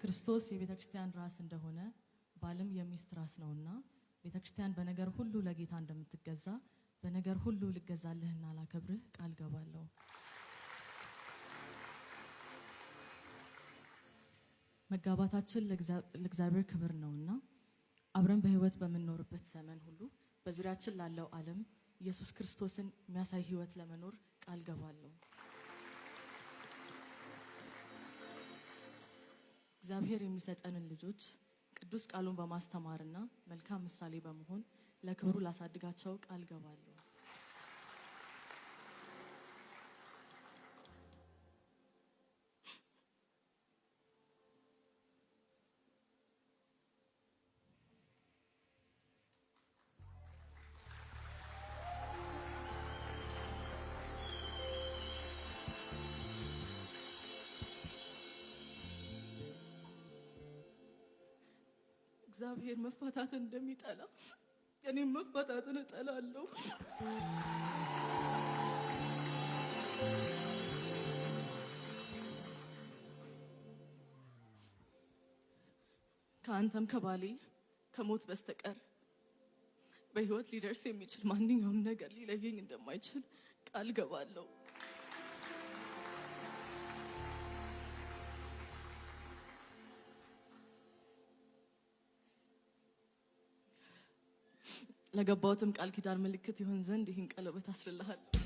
ክርስቶስ የቤተክርስቲያን ራስ እንደሆነ ባልም የሚስት ራስ ነውና ቤተክርስቲያን በነገር ሁሉ ለጌታ እንደምትገዛ በነገር ሁሉ ልገዛልህና ላከብርህ ቃል ገባለሁ። መጋባታችን ለእግዚአብሔር ክብር ነውና አብረን በህይወት በመኖርበት ዘመን ሁሉ በዙሪያችን ላለው ዓለም ኢየሱስ ክርስቶስን የሚያሳይ ህይወት ለመኖር ቃል ገባለሁ። እግዚአብሔር የሚሰጠንን ልጆች ቅዱስ ቃሉን በማስተማርና መልካም ምሳሌ በመሆን ለክብሩ ላሳድጋቸው ቃል ገባለሁ። እግዚአብሔር መፋታትን እንደሚጠላ እኔም መፋታትን እጠላለሁ። ከአንተም ከባሌ ከሞት በስተቀር በህይወት ሊደርስ የሚችል ማንኛውም ነገር ሊለየኝ እንደማይችል ቃል ገባለሁ። ለገባውትም ቃል ኪዳን ምልክት ይሆን ዘንድ ይህን ቀለበት አስርልሃለሁ።